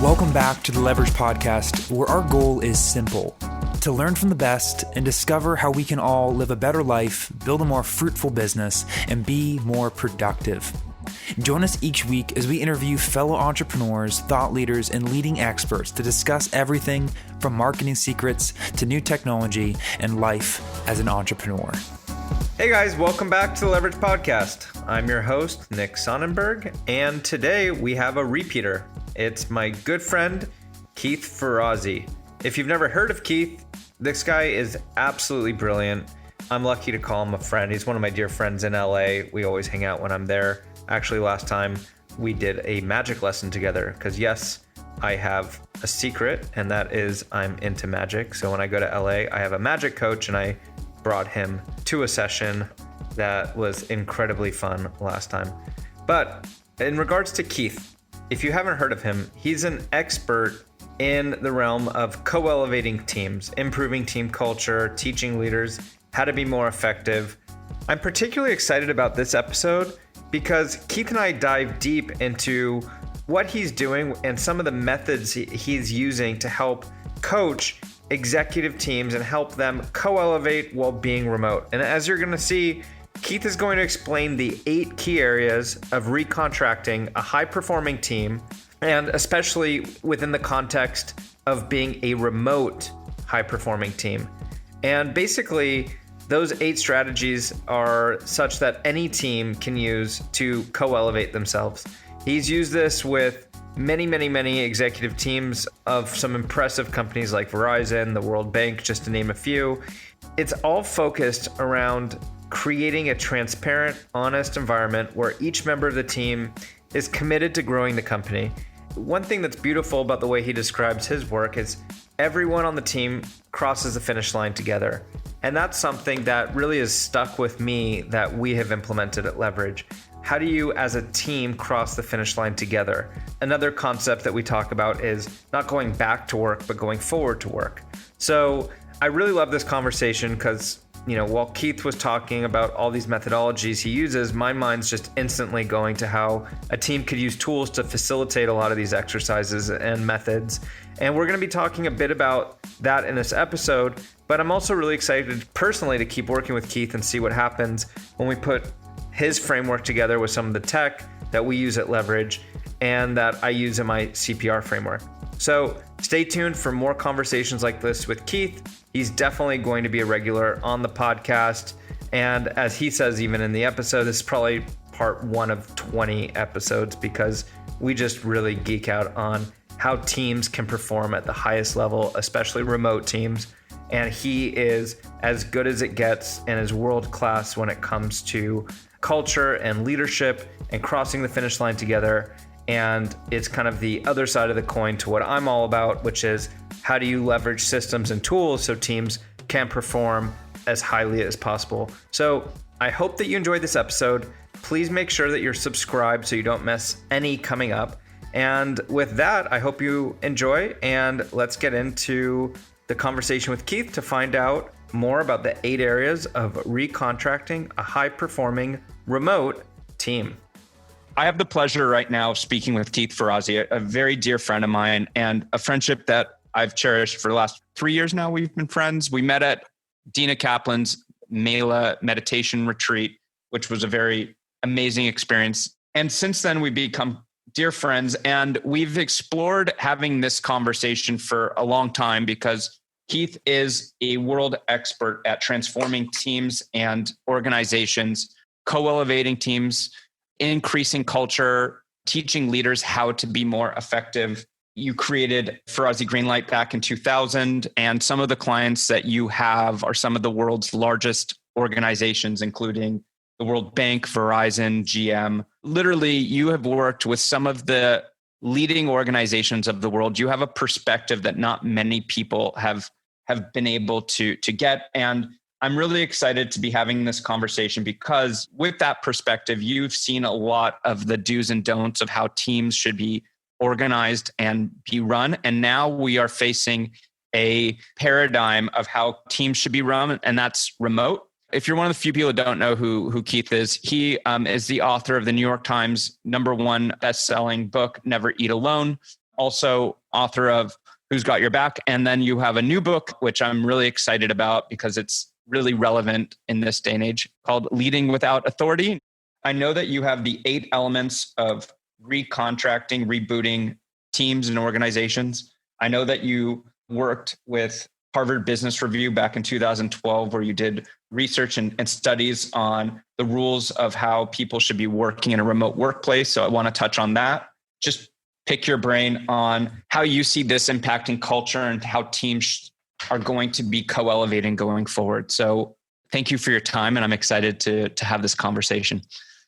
Welcome back to the Leverage Podcast, where our goal is simple: to learn from the best and discover how we can all live a better life, build a more fruitful business, and be more productive. Join us each week as we interview fellow entrepreneurs, thought leaders, and leading experts to discuss everything from marketing secrets to new technology and life as an entrepreneur. Hey guys, welcome back to the Leverage Podcast. I'm your host, Nick Sonnenberg, and today we have a repeater. It's my good friend, Keith Ferrazzi. If you've never heard of Keith, this guy is absolutely brilliant. I'm lucky to call him a friend. He's one of my dear friends in LA. We always hang out when I'm there. Actually, last time we did a magic lesson together because yes, I have a secret, and that is I'm into magic. So when I go to LA, I have a magic coach, and I brought him to a session that was incredibly fun last time. But in regards to Keith, if you haven't heard of him, he's an expert in the realm of co-elevating teams, improving team culture, teaching leaders how to be more effective. I'm particularly excited about this episode because Keith and I dive deep into what he's doing and some of the methods he's using to help coach executive teams and help them co-elevate while being remote. And as you're going to see, Keith is going to explain the 8 key areas of recontracting a high-performing team, and especially within the context of being a remote high-performing team. And basically, those 8 strategies are such that any team can use to co-elevate themselves. He's used this with many executive teams of some impressive companies like Verizon, the World Bank, just to name a few. It's all focused around creating a transparent, honest environment where each member of the team is committed to growing the company. One thing that's beautiful about the way he describes his work is everyone on the team crosses the finish line together. And that's something that really has stuck with me that we have implemented at Leverage. How do you, as a team, cross the finish line together? Another concept that we talk about is not going back to work, but going forward to work. So I really love this conversation because, while Keith was talking about all these methodologies he uses, my mind's just instantly going to how a team could use tools to facilitate a lot of these exercises and methods. And we're going to be talking a bit about that in this episode, but I'm also really excited personally to keep working with Keith and see what happens when we put his framework together with some of the tech that we use at Leverage and that I use in my CPR framework. So stay tuned for more conversations like this with Keith. He's definitely going to be a regular on the podcast. And as he says, even in the episode, this is probably part 1 of 20 episodes because we just really geek out on how teams can perform at the highest level, especially remote teams. And he is as good as it gets and is world-class when it comes to culture and leadership and crossing the finish line together. And it's kind of the other side of the coin to what I'm all about, which is how do you leverage systems and tools so teams can perform as highly as possible. So I hope that you enjoyed this episode. Please make sure that you're subscribed so you don't miss any coming up. And with that, I hope you enjoy, and let's get into the conversation with Keith to find out more about the 8 areas of recontracting a high-performing remote team. I have the pleasure right now of speaking with Keith Ferrazzi, a very dear friend of mine, and a friendship that I've cherished for the last 3 years now. We've been friends. We met at Dina Kaplan's Mela meditation retreat, which was a very amazing experience. And since then, we've become dear friends, and we've explored having this conversation for a long time because Keith is a world expert at transforming teams and organizations, co-elevating teams, increasing culture, teaching leaders how to be more effective. You created Ferrazzi Greenlight back in 2000, and some of the clients that you have are some of the world's largest organizations, including the World Bank, Verizon, GM. Literally, you have worked with some of the leading organizations of the world. You have a perspective that not many people have been able to get. And I'm really excited to be having this conversation because with that perspective, you've seen a lot of the do's and don'ts of how teams should be organized and be run. And now we are facing a paradigm of how teams should be run, and that's remote. If you're one of the few people who don't know who Keith is, he is the author of the New York Times #1 best-selling book, Never Eat Alone. also author of Who's Got Your Back. And then you have a new book, which I'm really excited about because it's really relevant in this day and age, called Leading Without Authority. I know that you have the 8 elements of recontracting, rebooting teams and organizations. I know that you worked with Harvard Business Review back in 2012, where you did research and studies on the rules of how people should be working in a remote workplace. So I want to touch on that. Just pick your brain on how you see this impacting culture and how teams are going to be co-elevating going forward. So thank you for your time, and I'm excited to have this conversation.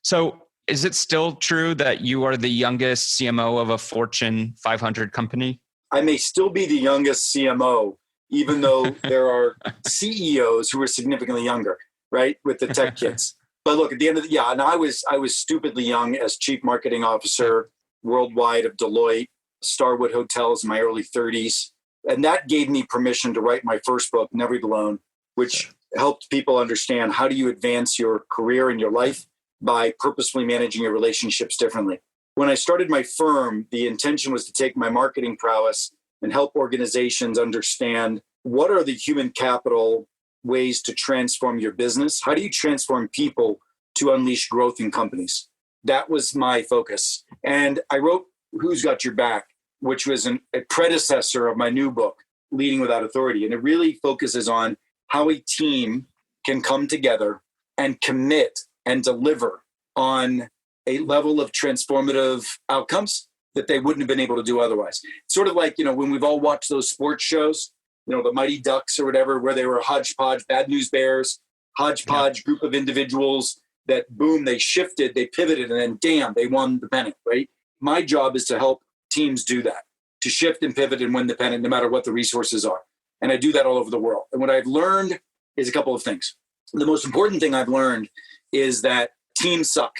So is it still true that you are the youngest CMO of a Fortune 500 company? I may still be the youngest CMO, even though there are CEOs who are significantly younger, right, with the tech kids. But look, at the end of and I was stupidly young as chief marketing officer worldwide of Deloitte, Starwood Hotels in my early 30s. And that gave me permission to write my first book, Never Be Alone, which helped people understand how do you advance your career and your life by purposefully managing your relationships differently. When I started my firm, the intention was to take my marketing prowess and help organizations understand what are the human capital ways to transform your business? How do you transform people to unleash growth in companies? That was my focus. And I wrote Who's Got Your Back, which was a predecessor of my new book, Leading Without Authority. And it really focuses on how a team can come together and commit and deliver on a level of transformative outcomes that they wouldn't have been able to do otherwise. Sort of like, when we've all watched those sports shows, the Mighty Ducks or whatever, where they were a hodgepodge, Bad News Bears, hodgepodge group of individuals that boom, they shifted, they pivoted, and then damn, they won the pennant, right? My job is to help teams do that, to shift and pivot and win the pennant no matter what the resources are. And I do that all over the world. And what I've learned is a couple of things. The most important thing I've learned is that teams suck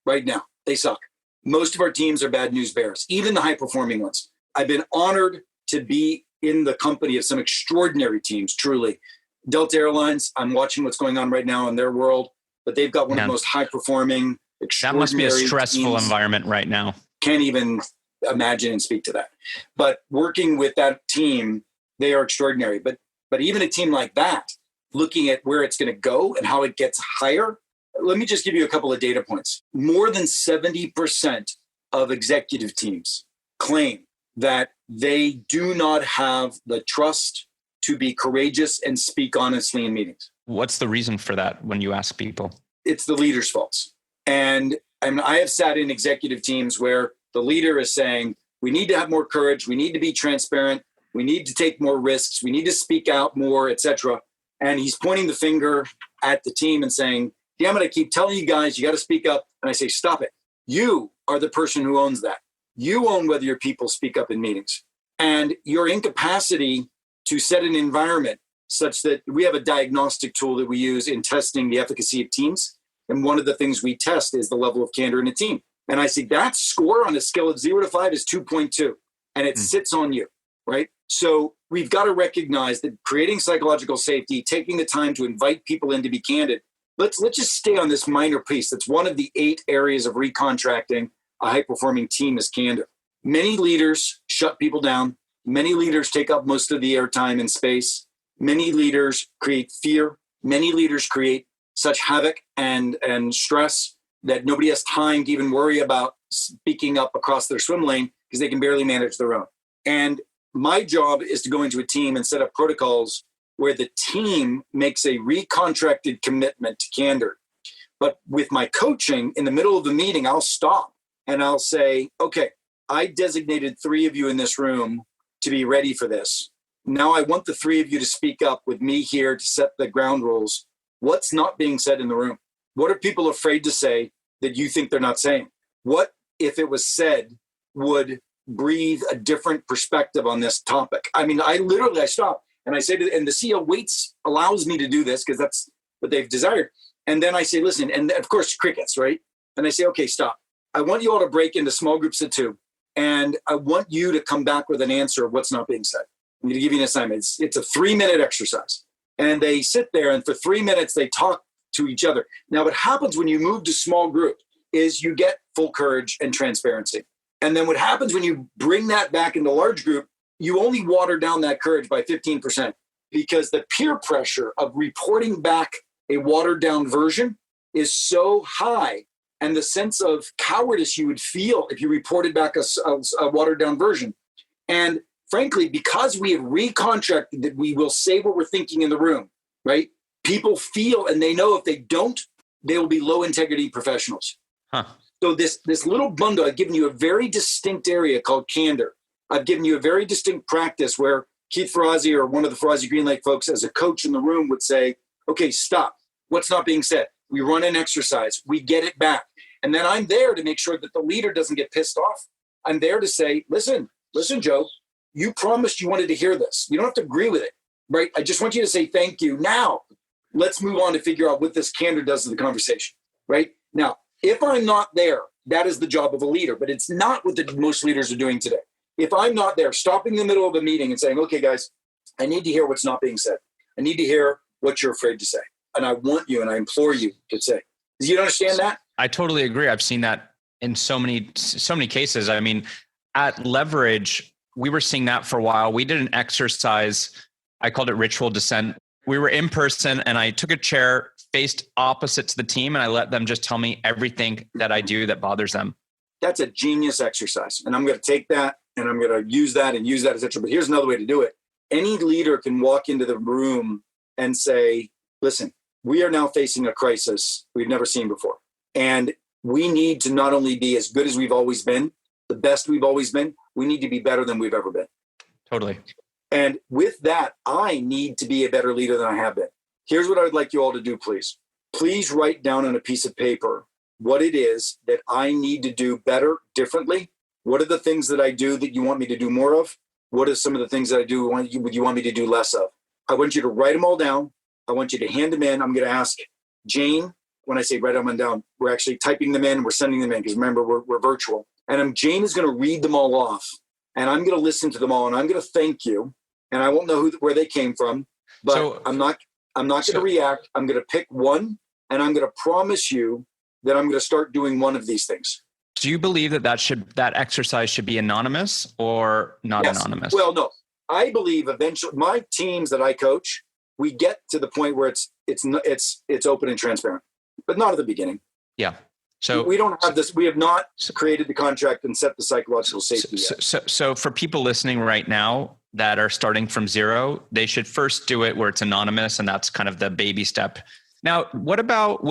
right now. They suck. Most of our teams are Bad News Bears, even the high-performing ones. I've been honored to be in the company of some extraordinary teams, truly. Delta Airlines, I'm watching what's going on right now in their world, but they've got one of the most high-performing, extraordinary That must be a stressful teams. Environment right now. Can't even imagine and speak to that. But working with that team, they are extraordinary. But even a team like that, looking at where it's going to go and how it gets higher, let me just give you a couple of data points. More than 70% of executive teams claim that they do not have the trust to be courageous and speak honestly in meetings. What's the reason for that when you ask people? It's the leader's faults. And I have sat in executive teams where the leader is saying, we need to have more courage. We need to be transparent. We need to take more risks. We need to speak out more, etc. And he's pointing the finger at the team and saying, yeah, I'm going to keep telling you guys, you got to speak up. And I say, stop it. You are the person who owns that. You own whether your people speak up in meetings. And your incapacity to set an environment such that we have a diagnostic tool that we use in testing the efficacy of teams. And one of the things we test is the level of candor in a team. And I say that score on a scale of 0 to 5 is 2.2. And it sits on you, right? So we've got to recognize that creating psychological safety, taking the time to invite people in to be candid. Let's just stay on this minor piece. That's one of the 8 areas of recontracting a high-performing team is candor. Many leaders shut people down. Many leaders take up most of the airtime and space. Many leaders create fear. Many leaders create such havoc and stress that nobody has time to even worry about speaking up across their swim lane because they can barely manage their own. And my job is to go into a team and set up protocols where the team makes a recontracted commitment to candor. But with my coaching, in the middle of the meeting, I'll stop and I'll say, okay, I designated 3 of you in this room to be ready for this. Now I want the 3 of you to speak up with me here to set the ground rules. What's not being said in the room? What are people afraid to say that you think they're not saying? What, if it was said, would breathe a different perspective on this topic? I mean, I stop and I say and the CEO allows me to do this because that's what they've desired. And then I say, listen, and of course, crickets, right? And I say, okay, stop. I want you all to break into small groups of 2. And I want you to come back with an answer of what's not being said. I'm going to give you an assignment. It's a 3-minute exercise. And they sit there and for 3 minutes, they talk to each other. Now, what happens when you move to small group is you get full courage and transparency. And then what happens when you bring that back into large group, you only water down that courage by 15% because the peer pressure of reporting back a watered down version is so high. And the sense of cowardice you would feel if you reported back a watered down version. And frankly, because we have recontracted that we will say what we're thinking in the room, right? People feel, and they know if they don't, they will be low integrity professionals. Huh. So this little bundle, I've given you a very distinct area called Candor. I've given you a very distinct practice where Keith Ferrazzi or one of the Ferrazzi Greenlight folks as a coach in the room would say, okay, stop. What's not being said? We run an exercise. We get it back. And then I'm there to make sure that the leader doesn't get pissed off. I'm there to say, listen, Joe, you promised you wanted to hear this. You don't have to agree with it, right? I just want you to say thank you. Now, let's move on to figure out what this candor does to the conversation, right? Now, if I'm not there, that is the job of a leader, but it's not what most leaders are doing today. If I'm not there, stopping in the middle of a meeting and saying, okay, guys, I need to hear what's not being said. I need to hear what you're afraid to say. And I want you and I implore you to say. Do you understand that? I totally agree. I've seen that in so many cases. I mean, at Leverage, we were seeing that for a while. We did an exercise. I called it ritual descent. We were in person and I took a chair faced opposite to the team and I let them just tell me everything that I do that bothers them. That's a genius exercise. And I'm going to take that and I'm going to use that, etc. But here's another way to do it. Any leader can walk into the room and say, listen, we are now facing a crisis we've never seen before. And we need to not only be as good as we've always been, the best we've always been, we need to be better than we've ever been. Totally. And with that, I need to be a better leader than I have been. Here's what I would like you all to do, please. Please write down on a piece of paper what it is that I need to do better, differently. What are the things that I do that you want me to do more of? What are some of the things that I do you want me to do less of? I want you to write them all down. I want you to hand them in. I'm going to ask Jane. When I say write them down, we're actually typing them in. We're sending them in because remember, we're virtual. And Jane is going to read them all off. And I'm going to listen to them all. And I'm going to thank you. And I won't know where they came from. But I'm not going to react. I'm going to pick one. And I'm going to promise you that I'm going to start doing one of these things. Do you believe that exercise should be anonymous or not anonymous? Well, no. I believe eventually my teams that I coach, we get to the point where it's open and transparent, but not at the beginning. Yeah. So we don't have this. We have not created the contract and set the psychological safety yet. So for people listening right now that are starting from zero, they should first do it where it's anonymous, and that's kind of the baby step. Now, what about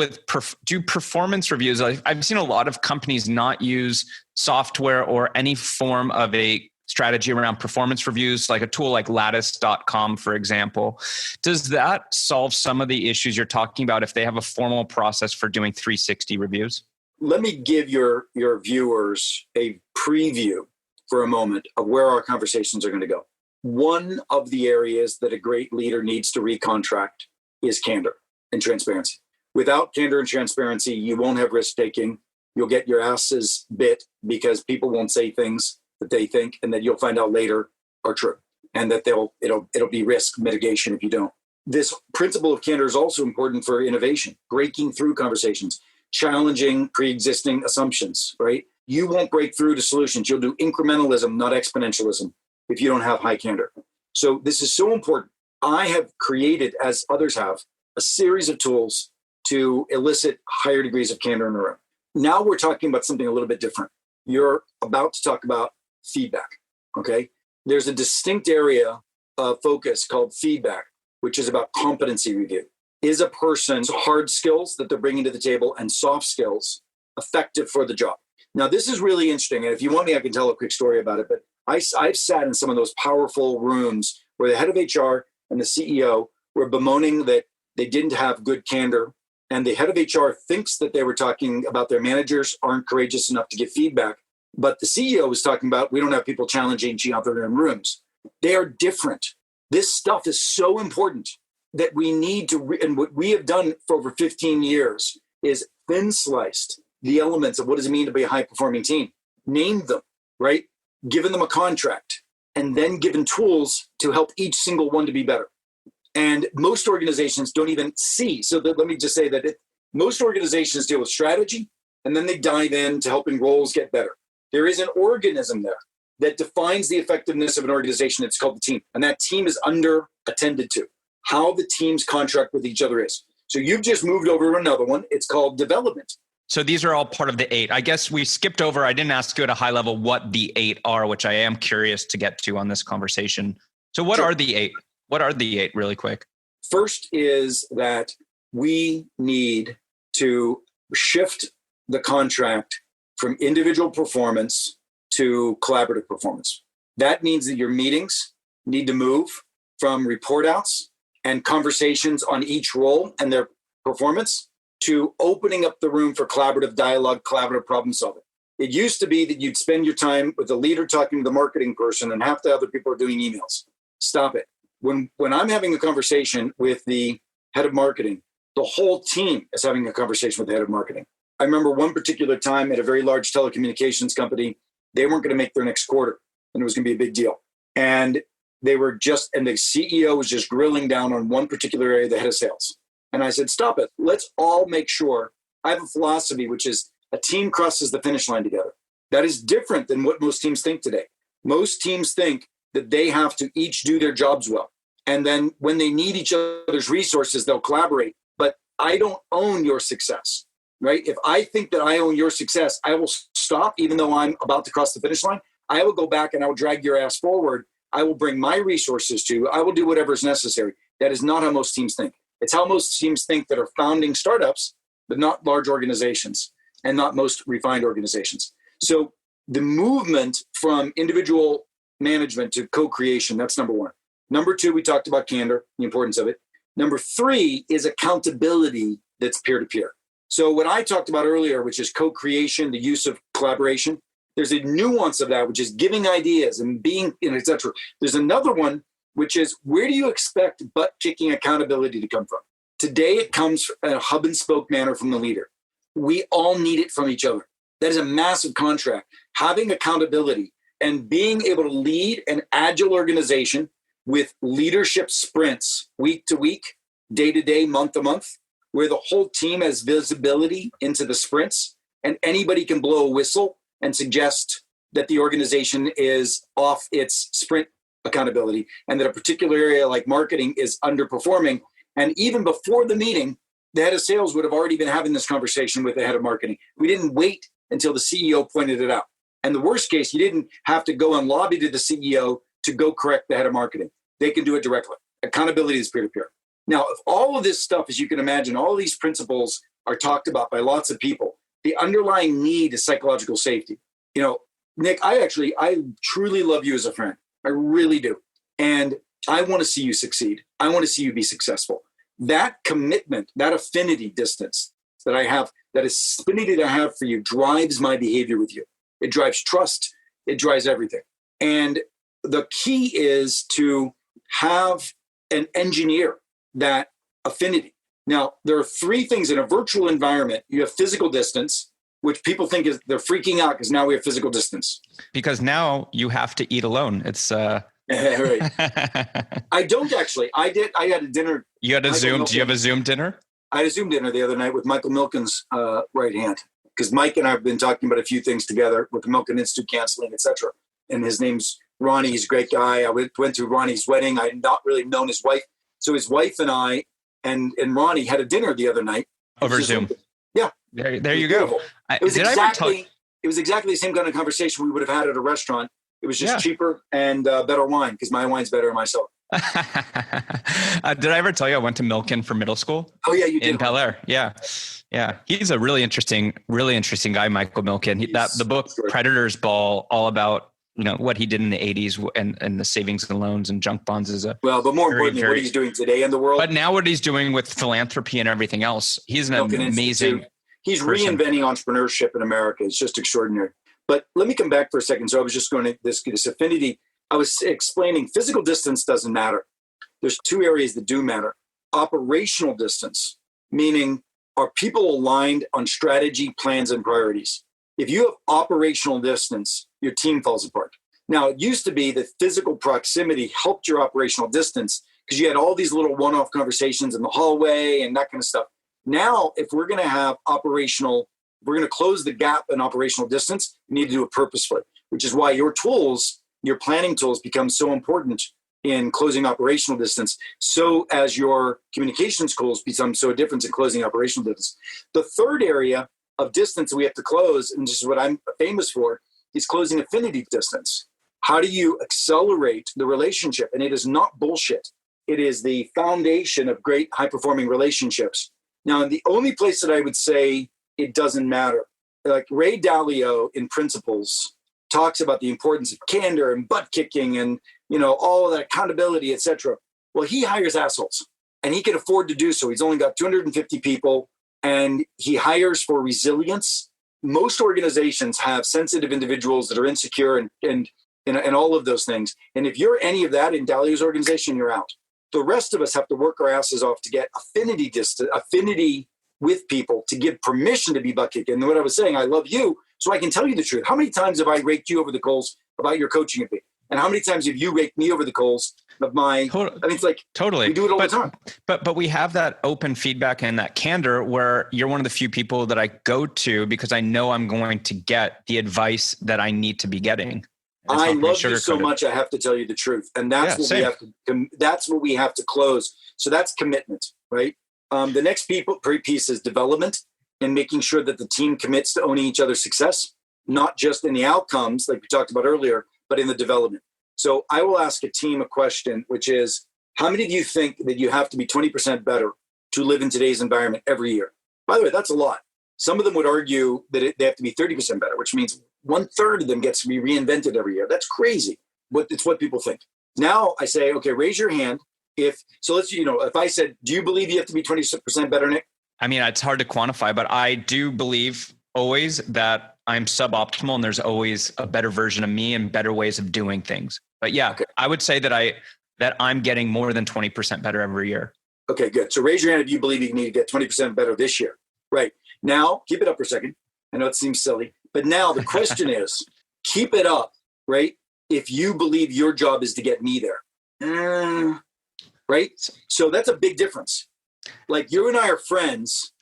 do performance reviews? I've seen a lot of companies not use software or any form of a strategy around performance reviews, like a tool like lattice.com, for example. Does that solve some of the issues you're talking about if they have a formal process for doing 360 reviews? Let me give your viewers a preview for a moment of where our conversations are going to go. One of the areas that a great leader needs to recontract is candor and transparency. Without candor and transparency, you won't have risk taking. You'll get your asses bit because people won't say things that they think and that you'll find out later are true, and that it'll be risk mitigation if you don't. This principle of candor is also important for innovation, breaking through conversations, challenging pre-existing assumptions, right? You won't break through to solutions. You'll do incrementalism, not exponentialism, if you don't have high candor. So this is so important. I have created, as others have, a series of tools to elicit higher degrees of candor in the room. Now we're talking about something a little bit different. You're about to talk about feedback, okay? There's a distinct area of focus called feedback, which is about competency review. Is a person's hard skills that they're bringing to the table and soft skills effective for the job? Now, this is really interesting. And if you want me, I can tell a quick story about it. But I've sat in some of those powerful rooms where the head of HR and the CEO were bemoaning that they didn't have good candor. And the head of HR thinks that they were talking about their managers aren't courageous enough to give feedback. But the CEO was talking about, we don't have people challenging each other in rooms. They are different. This stuff is so important that we need to, and what we have done for over 15 years is thin sliced the elements of what does it mean to be a high performing team, named them, right? Given them a contract, and then given tools to help each single one to be better. And most organizations don't even see. So let me just say that most organizations deal with strategy, and then they dive into helping roles get better. There is an organism there that defines the effectiveness of an organization. It's called the team. And that team is under attended to. How the teams contract with each other is. So you've just moved over to another one. It's called development. So these are all part of the 8. I guess we skipped over. I didn't ask you at a high level what the 8 are, which I am curious to get to on this conversation. So what are the 8? What are the 8 really quick? First is that we need to shift the contract from individual performance to collaborative performance. That means that your meetings need to move from report outs and conversations on each role and their performance to opening up the room for collaborative dialogue, collaborative problem solving. It used to be that you'd spend your time with the leader talking to the marketing person and half the other people are doing emails. Stop it. When I'm having a conversation with the head of marketing, the whole team is having a conversation with the head of marketing. I remember one particular time at a very large telecommunications company, they weren't going to make their next quarter and it was going to be a big deal. And the CEO was just grilling down on one particular area, the head of sales. And I said, stop it. Let's all make sure. I have a philosophy, which is a team crosses the finish line together. That is different than what most teams think today. Most teams think that they have to each do their jobs well. And then when they need each other's resources, they'll collaborate. But I don't own your success, right? If I think that I own your success, I will stop, even though I'm about to cross the finish line. I will go back and I will drag your ass forward. I will bring my resources to you. I will do whatever is necessary. That is not how most teams think. It's how most teams think that are founding startups, but not large organizations and not most refined organizations. So the movement from individual management to co-creation, that's number 1. Number 2, we talked about candor, the importance of it. Number 3 is accountability that's peer-to-peer. So what I talked about earlier, which is co-creation, the use of collaboration, there's a nuance of that, which is giving ideas and being, et cetera. There's another one, which is where do you expect butt-kicking accountability to come from? Today, it comes in a hub and spoke manner from the leader. We all need it from each other. That is a massive contract. Having accountability and being able to lead an agile organization with leadership sprints week to week, day to day, month to month, where the whole team has visibility into the sprints and anybody can blow a whistle and suggest that the organization is off its sprint accountability and that a particular area like marketing is underperforming. And even before the meeting, the head of sales would have already been having this conversation with the head of marketing. We didn't wait until the CEO pointed it out. And the worst case, you didn't have to go and lobby to the CEO to go correct the head of marketing. They can do it directly. Accountability is peer-to-peer. Now, if all of this stuff, as you can imagine, all of these principles are talked about by lots of people, the underlying need is psychological safety. You know, Nick, I truly love you as a friend. I really do. And I want to see you succeed. I want to see you be successful. That commitment, that affinity distance that I have, that affinity that I have for you drives my behavior with you. It drives trust. It drives everything. And the key is to have an engineer that affinity. Now, there are 3 things in a virtual environment. You have physical distance, which people think is they're freaking out because now we have physical distance. Because now you have to eat alone. It's right. I don't actually. I had a dinner. You had a Zoom. Do you have a Zoom dinner? I had a Zoom dinner the other night with Michael Milken's right hand, because Mike and I have been talking about a few things together with the Milken Institute counseling, etc. And his name's Ronnie. He's a great guy. I went to Ronnie's wedding. I had not really known his wife. So his wife and I and Ronnie had a dinner the other night. Over Zoom. Yeah. There you go. It was exactly the same kind of conversation we would have had at a restaurant. It was just cheaper and better wine, because my wine's better than myself. Did I ever tell you I went to Milken for middle school? Oh yeah, you did. In Bel Air. Yeah. He's a really interesting guy, Michael Milken. The book Predator's Ball, all about what he did in the 80s and the savings and loans and junk bonds is but more importantly, what he's doing today in the world. But now what he's doing with philanthropy and everything else, he's an amazing. He's reinventing entrepreneurship in America. It's just extraordinary. But let me come back for a second. So I was just going to this affinity. I was explaining physical distance doesn't matter. There's 2 areas that do matter. Operational distance, meaning are people aligned on strategy, plans, and priorities? If you have operational distance, your team falls apart. Now, it used to be that physical proximity helped your operational distance because you had all these little one-off conversations in the hallway and that kind of stuff. Now, if we're going to have operational If we're going to close the gap in operational distance, we need to do it purposefully, which is why your tools, your planning tools become so important in closing operational distance, so as your communications tools become so different in closing operational distance. The third area of distance that we have to close, and this is what I'm famous for, is closing affinity distance. How do you accelerate the relationship? And it is not bullshit. It is the foundation of great high-performing relationships. Now, the only place that I would say it doesn't matter, like Ray Dalio in Principles talks about the importance of candor and butt kicking and, all of that accountability, etc. Well, he hires assholes and he can afford to do so. He's only got 250 people and he hires for resilience. Most organizations have sensitive individuals that are insecure and all of those things. And if you're any of that in Dalio's organization, you're out. The rest of us have to work our asses off to get affinity with people, to give permission to be butt kicking. And what I was saying, I love you, so I can tell you the truth. How many times have I raked you over the coals about your coaching of me? And how many times have you raked me over the coals of my, it's like, totally. We do it all the time. But we have that open feedback and that candor where you're one of the few people that I go to because I know I'm going to get the advice that I need to be getting. I love you so much, I have to tell you the truth. And that's what we have to close. So that's commitment, right? The next piece is development and making sure that the team commits to owning each other's success, not just in the outcomes like we talked about earlier, but in the development. So I will ask a team a question, which is, how many of you think that you have to be 20% better to live in today's environment every year? By the way, that's a lot. Some of them would argue that they have to be 30% better, which means 1/3 of them gets to be reinvented every year. That's crazy. But it's what people think. Now I say, okay, raise your hand. If I said, do you believe you have to be 20% better, Nick? I mean, it's hard to quantify, but I do believe always that I'm suboptimal and there's always a better version of me and better ways of doing things. But yeah, okay. I would say that I'm getting more than 20% better every year. Okay, good. So raise your hand if you believe you need to get 20% better this year. Right. Now, keep it up for a second. I know it seems silly, but now the question is, keep it up, right? If you believe your job is to get me there. Right? So that's a big difference. Like, you and I are friends,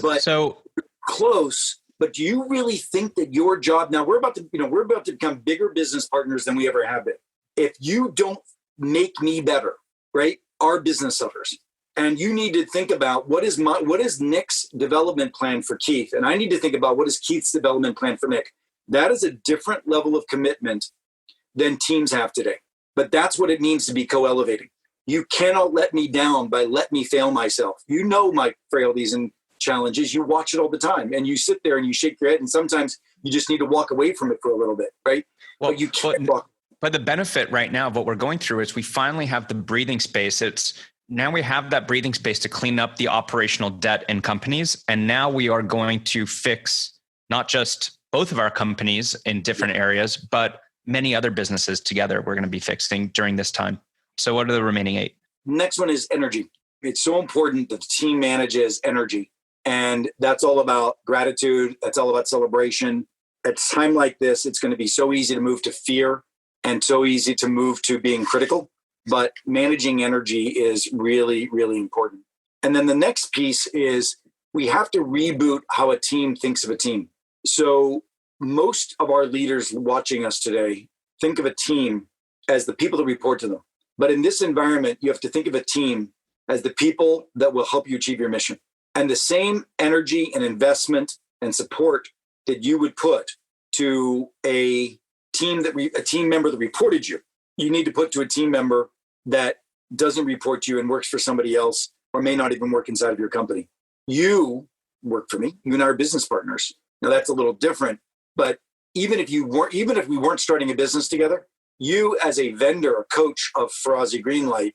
but so close. But do you really think that your job, now we're about to become bigger business partners than we ever have been. If you don't make me better, right? Our business owners. And you need to think about what is Nick's development plan for Keith? And I need to think about what is Keith's development plan for Nick. That is a different level of commitment than teams have today. But that's what it means to be co-elevating. You cannot let me down by let me fail myself. You know my frailties and challenges. You watch it all the time. And you sit there and you shake your head. And sometimes you just need to walk away from it for a little bit, right? Well, but you can't walk. But the benefit right now of what we're going through is we finally have the breathing space. Now we have that breathing space to clean up the operational debt in companies. And now we are going to fix not just both of our companies in different areas, but many other businesses together we're going to be fixing during this time. So what are the remaining 8? Next one is energy. It's so important that the team manages energy. And that's all about gratitude. That's all about celebration. At a time like this, it's going to be so easy to move to fear and so easy to move to being critical. But managing energy is really, really important. And then the next piece is we have to reboot how a team thinks of a team. So most of our leaders watching us today think of a team as the people that report to them. But in this environment, you have to think of a team as the people that will help you achieve your mission. And the same energy and investment and support that you would put to a team member that reported you, you need to put to a team member that doesn't report you and works for somebody else or may not even work inside of your company. You work for me. You and I are business partners. Now that's a little different, but even if we weren't starting a business together, you as a vendor, a coach of Ferrazzi Greenlight,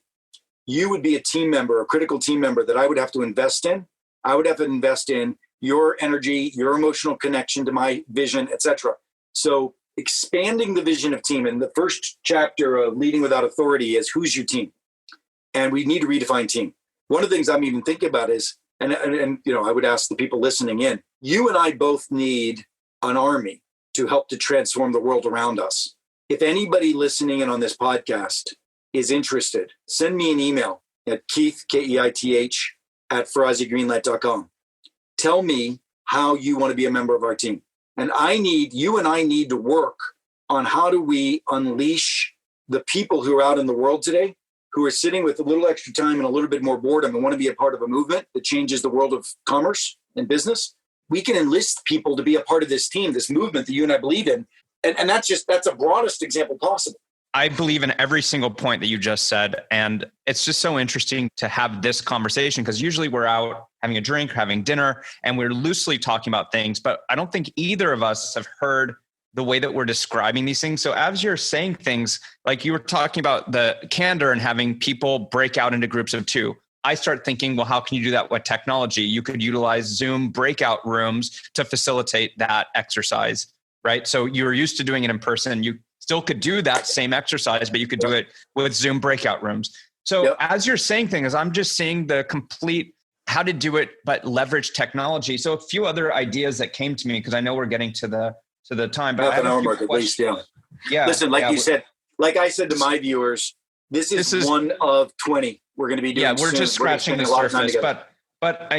you would be a team member, a critical team member that I would have to invest in. I would have to invest in your energy, your emotional connection to my vision, etc. So expanding the vision of team. And the first chapter of Leading Without Authority is who's your team? And we need to redefine team. One of the things I'm even thinking about is, and I would ask the people listening in, you and I both need an army to help to transform the world around us. If anybody listening in on this podcast is interested, send me an email at Keith, Keith, @FerrazziGreenlight.com. Tell me how you want to be a member of our team. And you and I need to work on how do we unleash the people who are out in the world today, who are sitting with a little extra time and a little bit more boredom and want to be a part of a movement that changes the world of commerce and business. We can enlist people to be a part of this team, this movement that you and I believe in. And that's a broadest example possible. I believe in every single point that you just said. And it's just so interesting to have this conversation because usually we're out having a drink, having dinner, and we're loosely talking about things. But I don't think either of us have heard the way that we're describing these things. So as you're saying things, like you were talking about the candor and having people break out into groups of two, I start thinking, well, how can you do that with technology? You could utilize Zoom breakout rooms to facilitate that exercise, right? So you were used to doing it in person. You still could do that same exercise, but you could do it with Zoom breakout rooms. So as you're saying things, I'm just seeing the complete how to do it, but leverage technology. So a few other ideas that came to me, because I know we're getting to the time, but I have a few questions. Yeah. Listen, like I said to my viewers, this is one of 20 we're going to be doing. Yeah, we're just scratching the surface, but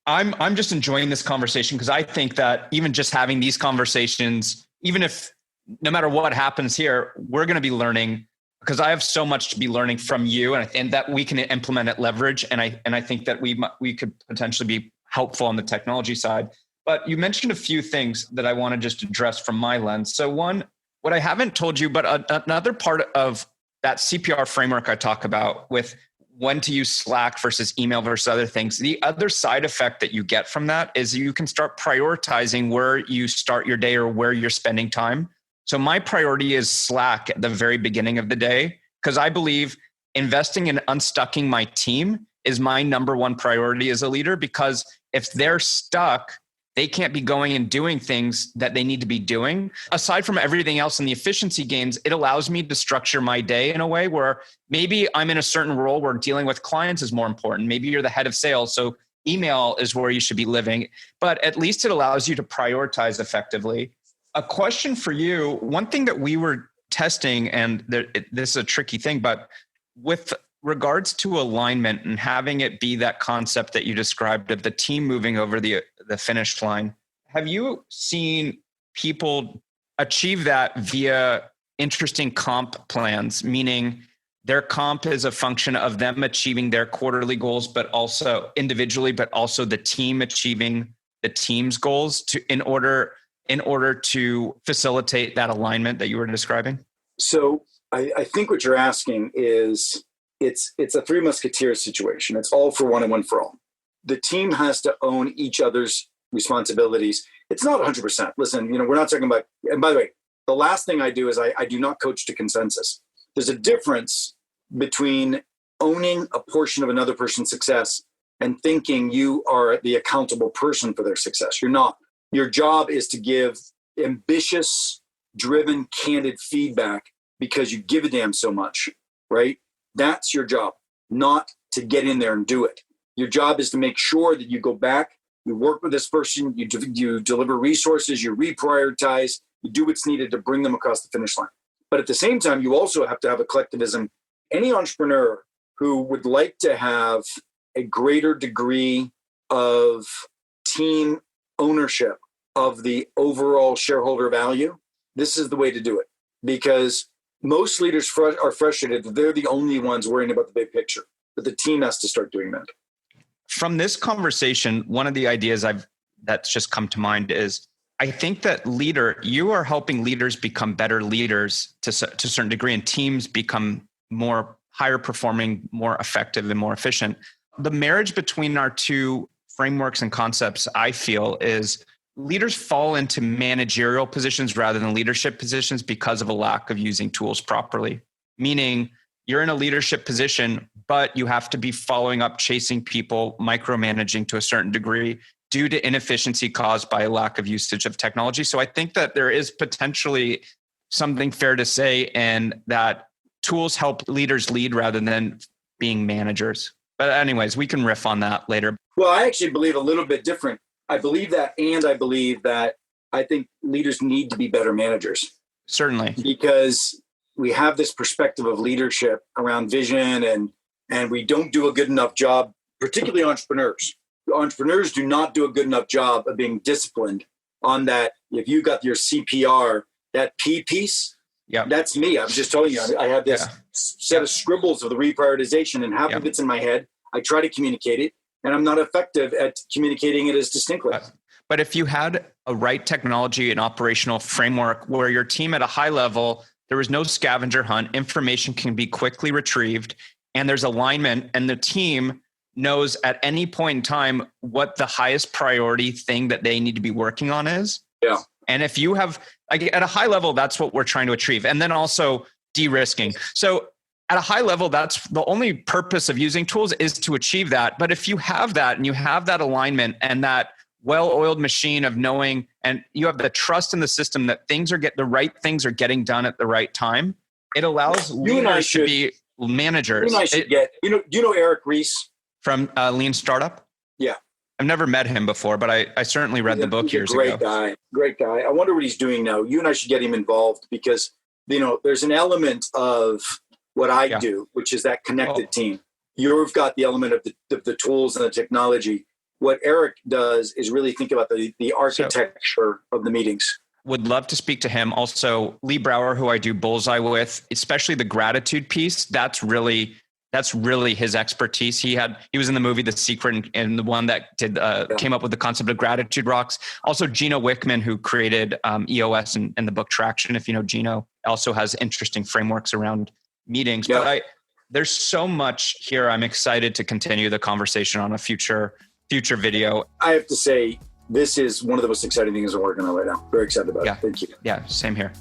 I'm just enjoying this conversation because I think that even just having these conversations, even if no matter what happens here, we're going to be learning because I have so much to be learning from you and that we can implement at leverage. And I think that we could potentially be helpful on the technology side. But you mentioned a few things that I want to just address from my lens. So one, what I haven't told you, but another part of that CPR framework I talk about with when to use Slack versus email versus other things, the other side effect that you get from that is you can start prioritizing where you start your day or where you're spending time. So my priority is Slack at the very beginning of the day, because I believe investing in unstucking my team is my number one priority as a leader, because if they're stuck, they can't be going and doing things that they need to be doing. Aside from everything else in the efficiency gains, it allows me to structure my day in a way where maybe I'm in a certain role where dealing with clients is more important. Maybe you're the head of sales, so email is where you should be living, but at least it allows you to prioritize effectively. A question for you, one thing that we were testing, and this is a tricky thing, but with regards to alignment and having it be that concept that you described of the team moving over the finish line, have you seen people achieve that via interesting comp plans, meaning their comp is a function of them achieving their quarterly goals, but also individually, but also the team achieving the team's goals in order to facilitate that alignment that you were describing? So I think what you're asking is it's a Three Musketeers situation. It's all for one and one for all. The team has to own each other's responsibilities. It's not 100%. Listen, we're not talking about, and by the way, the last thing I do is I do not coach to consensus. There's a difference between owning a portion of another person's success and thinking you are the accountable person for their success. You're not. Your job is to give ambitious, driven, candid feedback because you give a damn so much, right? That's your job, not to get in there and do it. Your job is to make sure that you go back, you work with this person, you deliver resources, you reprioritize, you do what's needed to bring them across the finish line. But at the same time, you also have to have a collectivism. Any entrepreneur who would like to have a greater degree of team ownership of the overall shareholder value, this is the way to do it. Because most leaders are frustrated that they're the only ones worrying about the big picture, but the team has to start doing that. From this conversation, one of the ideas that's just come to mind is I think that you are helping leaders become better leaders to a certain degree, and teams become more higher performing, more effective, and more efficient. The marriage between our two frameworks and concepts, I feel, is leaders fall into managerial positions rather than leadership positions because of a lack of using tools properly. Meaning you're in a leadership position, but you have to be following up, chasing people, micromanaging to a certain degree due to inefficiency caused by a lack of usage of technology. So I think that there is potentially something fair to say, and that tools help leaders lead rather than being managers. But anyways, we can riff on that later. Well, I actually believe a little bit different. I believe that, and I believe that I think leaders need to be better managers. Certainly. Because we have this perspective of leadership around vision, and we don't do a good enough job, particularly entrepreneurs, entrepreneurs do not do a good enough job of being disciplined on that. If you got your CPR, that P piece, that's me. I was just telling you, I have this set of scribbles of the reprioritization, and half of it's in my head. I try to communicate it, and I'm not effective at communicating it as distinctly. But if you had a right technology and operational framework where your team at a high level, there was no scavenger hunt, information can be quickly retrieved, and there's alignment, and the team knows at any point in time what the highest priority thing that they need to be working on is. Yeah. And if you have, at a high level, that's what we're trying to achieve. And then also de-risking. So at a high level, that's the only purpose of using tools is to achieve that. But if you have that and you have that alignment and that well-oiled machine of knowing, and you have the trust in the system that the right things are getting done at the right time, it allows leaders to be managers. You and I should get, do you know Eric Ries? From Lean Startup? Yeah. I've never met him before, but I certainly read the book years ago. Great guy. I wonder what he's doing now. You and I should get him involved because, there's an element of what I do, which is that connected team. You've got the element of the tools and the technology. What Eric does is really think about the architecture of the meetings. Would love to speak to him. Also, Lee Brower, who I do Bullseye with, especially the gratitude piece. That's really his expertise. He was in the movie The Secret and the one that came up with the concept of gratitude rocks. Also, Gino Wickman, who created EOS and the book Traction. If you know Gino, also has interesting frameworks around meetings. Yeah. But there's so much here. I'm excited to continue the conversation on a future video. I have to say, this is one of the most exciting things I'm working on right now. Very excited about it. Thank you. Yeah, same here.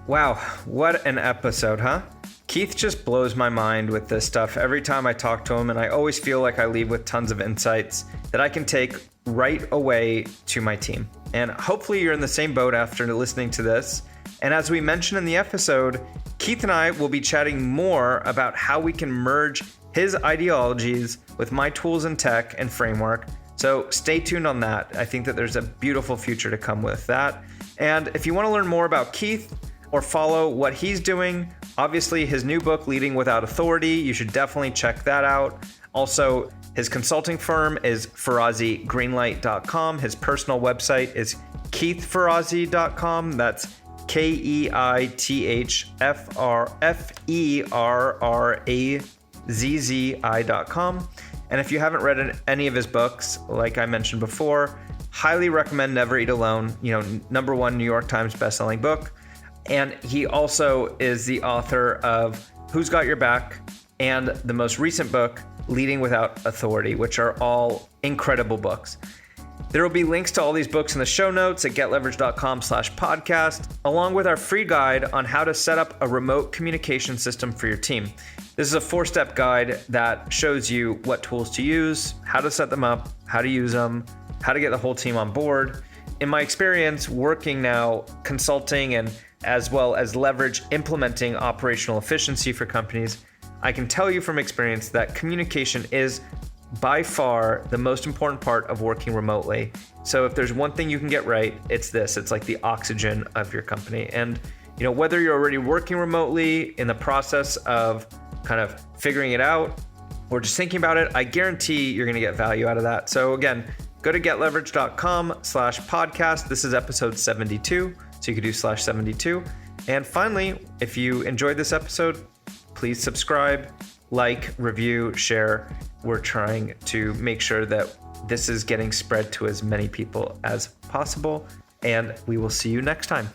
Wow, what an episode, huh? Keith just blows my mind with this stuff every time I talk to him, and I always feel like I leave with tons of insights that I can take right away to my team. And hopefully you're in the same boat after listening to this. And as we mentioned in the episode, Keith and I will be chatting more about how we can merge his ideologies with my tools and tech and framework. So stay tuned on that. I think that there's a beautiful future to come with that. And if you want to learn more about Keith or follow what he's doing, obviously his new book, Leading Without Authority, you should definitely check that out. Also, his consulting firm is FerrazziGreenlight.com. His personal website is KeithFerrazzi.com. That's KeithFerrazzi.com. And if you haven't read any of his books, like I mentioned before, highly recommend Never Eat Alone, #1 New York Times bestselling book. And he also is the author of Who's Got Your Back and the most recent book, Leading Without Authority, which are all incredible books. There will be links to all these books in the show notes at getleverage.com/podcast, along with our free guide on how to set up a remote communication system for your team. This is a 4-step guide that shows you what tools to use, how to set them up, how to use them, how to get the whole team on board. In my experience working now, consulting and as well as leverage implementing operational efficiency for companies, I can tell you from experience that communication is by far the most important part of working remotely. So if there's one thing you can get right, it's this. It's like the oxygen of your company. And whether you're already working remotely in the process of kind of figuring it out or just thinking about it, I guarantee you're going to get value out of that. So again, go to getleverage.com/podcast. This is episode 72. So you could do /72. And finally, if you enjoyed this episode, please subscribe, like, review, share. We're trying to make sure that this is getting spread to as many people as possible. And we will see you next time.